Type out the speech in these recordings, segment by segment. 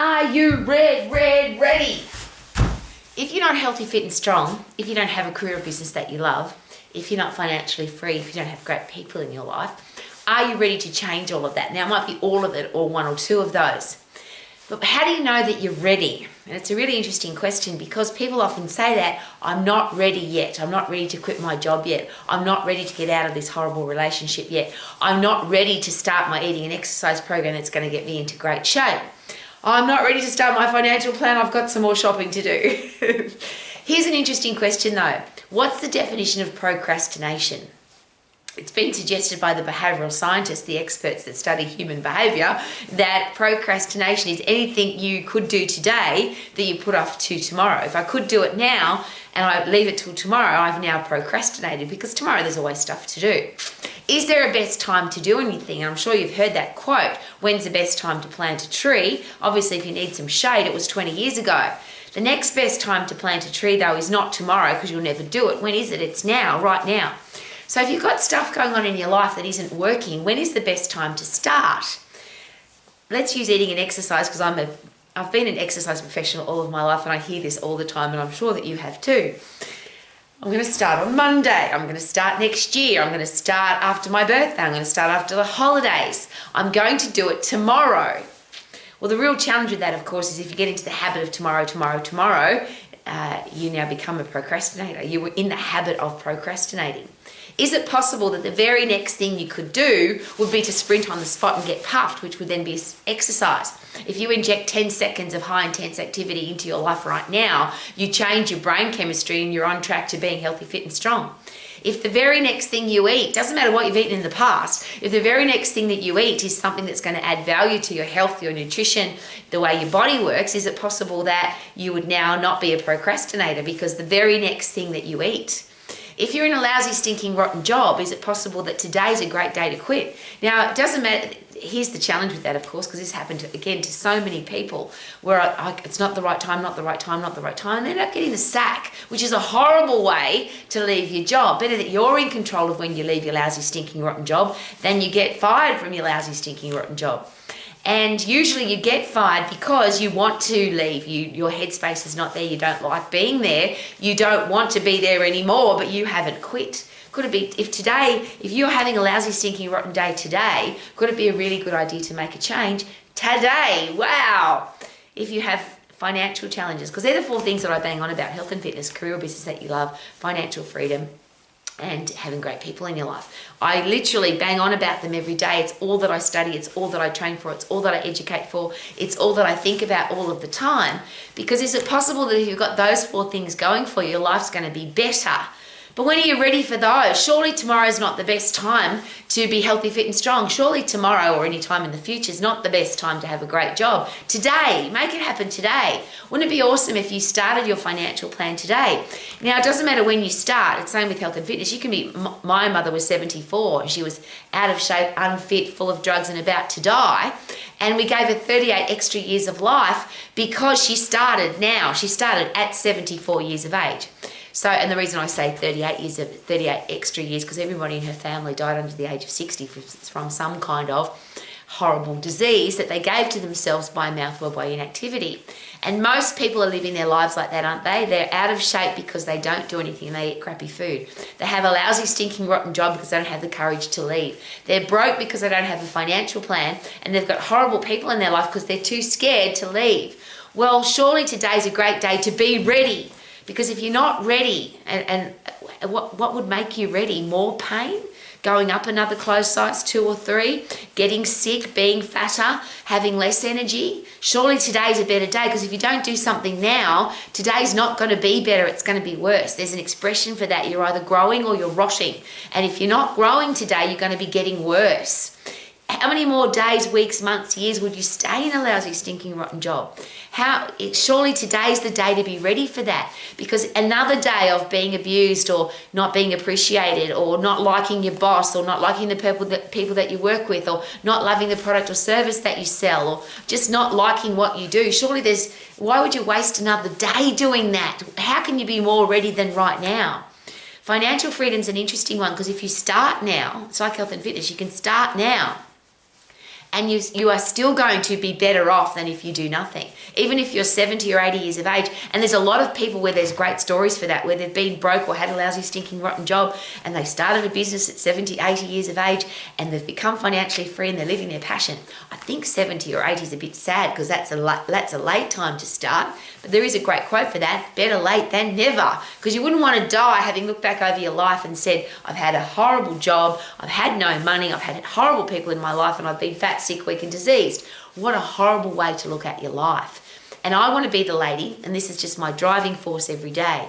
Are you ready? If you're not healthy, fit and strong, if you don't have a career or business that you love, if you're not financially free, if you don't have great people in your life, are you ready to change all of that? Now, it might be all of it or one or two of those. But how do you know that you're ready? And it's a really interesting question because people often say that, I'm not ready yet. I'm not ready to quit my job yet. I'm not ready to get out of this horrible relationship yet. I'm not ready to start my eating and exercise program that's going to get me into great shape. I'm not ready to start my financial plan. I've got some more shopping to do. Here's an interesting question though. What's the definition of procrastination? It's been suggested by the behavioural scientists, the experts that study human behaviour, that procrastination is anything you could do today that you put off to tomorrow. If I could do it now and I leave it till tomorrow, I've now procrastinated because tomorrow there's always stuff to do. Is there a best time to do anything? And I'm sure you've heard that quote, when's the best time to plant a tree? Obviously, if you need some shade, it was 20 years ago. The next best time to plant a tree though is not tomorrow because you'll never do it. When is it? It's now, right now. So if you've got stuff going on in your life that isn't working, when is the best time to start? Let's use eating and exercise because I've been an exercise professional all of my life and I hear this all the time and I'm sure that you have too. I'm going to start on Monday. I'm going to start next year. I'm going to start after my birthday. I'm going to start after the holidays. I'm going to do it tomorrow. Well, the real challenge with that, of course, is if you get into the habit of tomorrow, you now become a procrastinator. You were in the habit of procrastinating. Is it possible that the very next thing you could do would be to sprint on the spot and get puffed, which would then be exercise? If you inject 10 seconds of high intense activity into your life right now, you change your brain chemistry and you're on track to being healthy, fit and strong. If the very next thing you eat, doesn't matter what you've eaten in the past, if the very next thing that you eat is something that's going to add value to your health, your nutrition, the way your body works, is it possible that you would now not be a procrastinator because the very next thing that you eat? If you're in a lousy, stinking, rotten job, is it possible that today's a great day to quit? Now, it doesn't matter. Here's the challenge with that, of course, because this happened, again, to so many people where it's not the right time, and they end up getting the sack, which is a horrible way to leave your job. Better that you're in control of when you leave your lousy, stinking, rotten job than you get fired from your lousy, stinking, rotten job. And usually you get fired because you want to leave. Your headspace is not there. You don't like being there. You don't want to be there anymore, but you haven't quit. Could it be, if you're having a lousy, stinking, rotten day today, could it be a really good idea to make a change today? Wow. If you have financial challenges, because they're the four things that I bang on about: health and fitness, career or business that you love, financial freedom, and having great people in your life. I literally bang on about them every day. It's all that I study. It's all that I train for. It's all that I educate for. It's all that I think about all of the time. Because is it possible that if you've got those four things going for you, your life's going to be better? But when are you ready for those? Surely tomorrow is not the best time to be healthy, fit and strong. Surely tomorrow or any time in the future is not the best time to have a great job. Today, make it happen today. Wouldn't it be awesome if you started your financial plan today? Now, it doesn't matter when you start. It's the same with health and fitness. You can be, my mother was 74. She was out of shape, unfit, full of drugs and about to die. And we gave her 38 extra years of life because she started now. She started at 74 years of age. So, and the reason I say 38 extra years, because everybody in her family died under the age of 60 from some kind of horrible disease that they gave to themselves by mouth or by inactivity. And most people are living their lives like that, aren't they? They're out of shape because they don't do anything and they eat crappy food. They have a lousy, stinking, rotten job because they don't have the courage to leave. They're broke because they don't have a financial plan, and they've got horrible people in their life because they're too scared to leave. Well, surely today's a great day to be ready. Because if you're not ready, and what would make you ready? More pain? Going up another clothes size 2 or 3? Getting sick? Being fatter? Having less energy? Surely today's a better day, because if you don't do something now, today's not going to be better, it's going to be worse. There's an expression for that. You're either growing or you're rotting. And if you're not growing today, you're going to be getting worse. How many more days, weeks, months, years would you stay in a lousy, stinking, rotten job? Surely today's the day to be ready for that, because another day of being abused or not being appreciated or not liking your boss or not liking the people that you work with or not loving the product or service that you sell or just not liking what you do. Surely why would you waste another day doing that? How can you be more ready than right now? Financial freedom's an interesting one, because if you start now, it's like health and fitness, you can start now and you are still going to be better off than if you do nothing. Even if you're 70 or 80 years of age, and there's a lot of people where there's great stories for that, where they've been broke or had a lousy, stinking, rotten job, and they started a business at 70, 80 years of age, and they've become financially free and they're living their passion. I think 70 or 80 is a bit sad because that's a late time to start, but there is a great quote for that: better late than never, because you wouldn't want to die having looked back over your life and said, I've had a horrible job, I've had no money, I've had horrible people in my life, and I've been fat, sick, weak and diseased. What a horrible way to look at your life. And I want to be the lady, and this is just my driving force every day.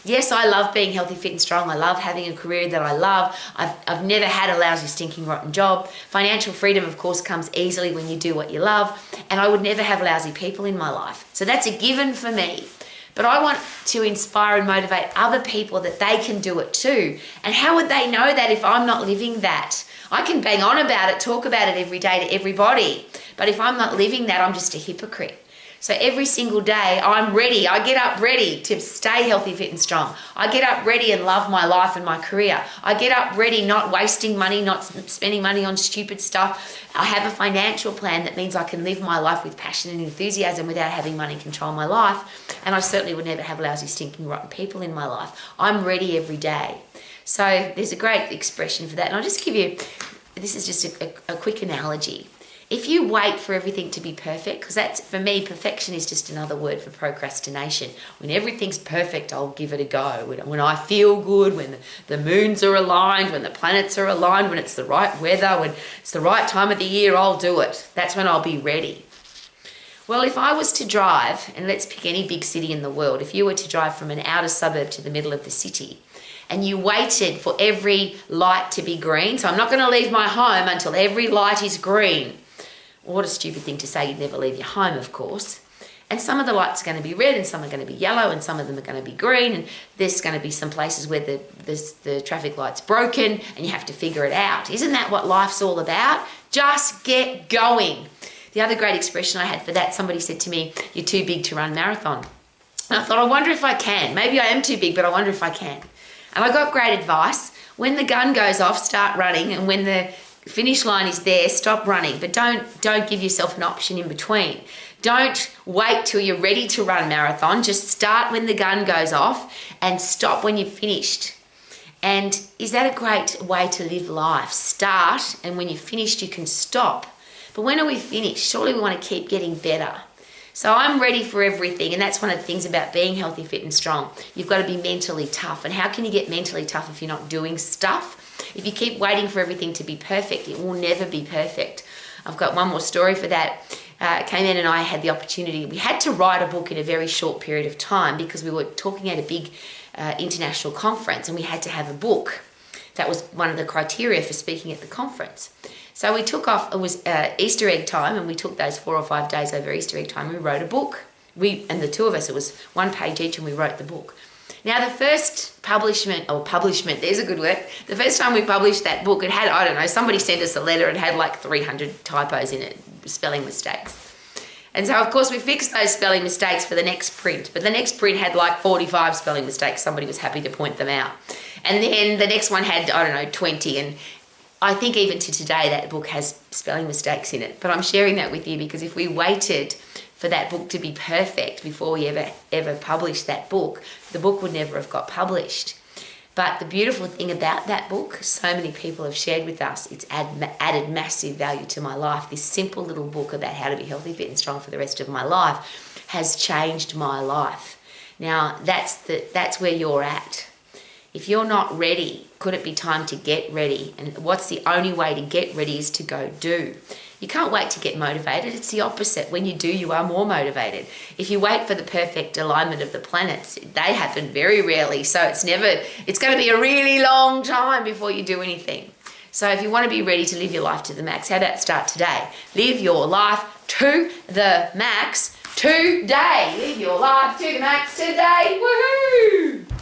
Yes, I love being healthy, fit and strong. I love having a career that I love. I've never had a lousy, stinking, rotten job. Financial freedom, of course, comes easily when you do what you love. And I would never have lousy people in my life. So that's a given for me. But I want to inspire and motivate other people that they can do it too. And how would they know that if I'm not living that? I can bang on about it, talk about it every day to everybody. But if I'm not living that, I'm just a hypocrite. So every single day I'm ready. I get up ready to stay healthy, fit and strong. I get up ready and love my life and my career. I get up ready, not wasting money, not spending money on stupid stuff. I have a financial plan that means I can live my life with passion and enthusiasm without having money control my life. And I certainly would never have lousy, stinking, rotten people in my life. I'm ready every day. So there's a great expression for that. And I'll just give you, this is just a quick analogy. If you wait for everything to be perfect, because that's, for me, perfection is just another word for procrastination. When everything's perfect, I'll give it a go. When I feel good, when the moons are aligned, when the planets are aligned, when it's the right weather, when it's the right time of the year, I'll do it. That's when I'll be ready. Well, if I was to drive, and let's pick any big city in the world, if you were to drive from an outer suburb to the middle of the city, and you waited for every light to be green, so I'm not going to leave my home until every light is green. What a stupid thing to say. You'd never leave your home, of course. And some of the lights are going to be red and some are going to be yellow and some of them are going to be green, and there's going to be some places where the traffic light's broken and you have to figure it out. Isn't that what life's all about? Just get going. The other great expression I had for that, somebody said to me, you're too big to run marathon. And I thought, I wonder if I can. Maybe I am too big, but I wonder if I can. And I got great advice. When the gun goes off, start running, and when the finish line is there, stop running, but don't give yourself an option in between. Don't wait till you're ready to run a marathon. Just start when the gun goes off and stop when you've finished. And is that a great way to live life? Start, and when you've finished, you can stop. But when are we finished? Surely we want to keep getting better. So I'm ready for everything, and that's one of the things about being healthy, fit and strong. You've got to be mentally tough. And how can you get mentally tough if you're not doing stuff? If you keep waiting for everything to be perfect, it will never be perfect. I've got one more story for that. Cayman and I had the opportunity. We had to write a book in a very short period of time because we were talking at a big international conference, and we had to have a book. That was one of the criteria for speaking at the conference. So we took off, it was Easter egg time, and we took those 4 or 5 days over Easter egg time. We wrote a book. And the two of us, it was 1 page each, and we wrote the book. Now, the first publishment, there's a good word. The first time we published that book, it had, I don't know, somebody sent us a letter, it had like 300 typos in it, spelling mistakes. And so, of course, we fixed those spelling mistakes for the next print. But the next print had like 45 spelling mistakes. Somebody was happy to point them out. And then the next one had, 20. And I think even to today, that book has spelling mistakes in it. But I'm sharing that with you because if we waited for that book to be perfect before we ever published that book, the book would never have got published. But the beautiful thing about that book, so many people have shared with us, it's added massive value to my life. This simple little book about how to be healthy, fit and strong for the rest of my life has changed my life. Now, that's where you're at. If you're not ready, could it be time to get ready? And what's the only way to get ready is to go do. You can't wait to get motivated. It's the opposite. When you do, you are more motivated. If you wait for the perfect alignment of the planets, they happen very rarely. So it's going to be a really long time before you do anything. So if you want to be ready to live your life to the max, how about start today? Live your life to the max today. Live your life to the max today. Woohoo!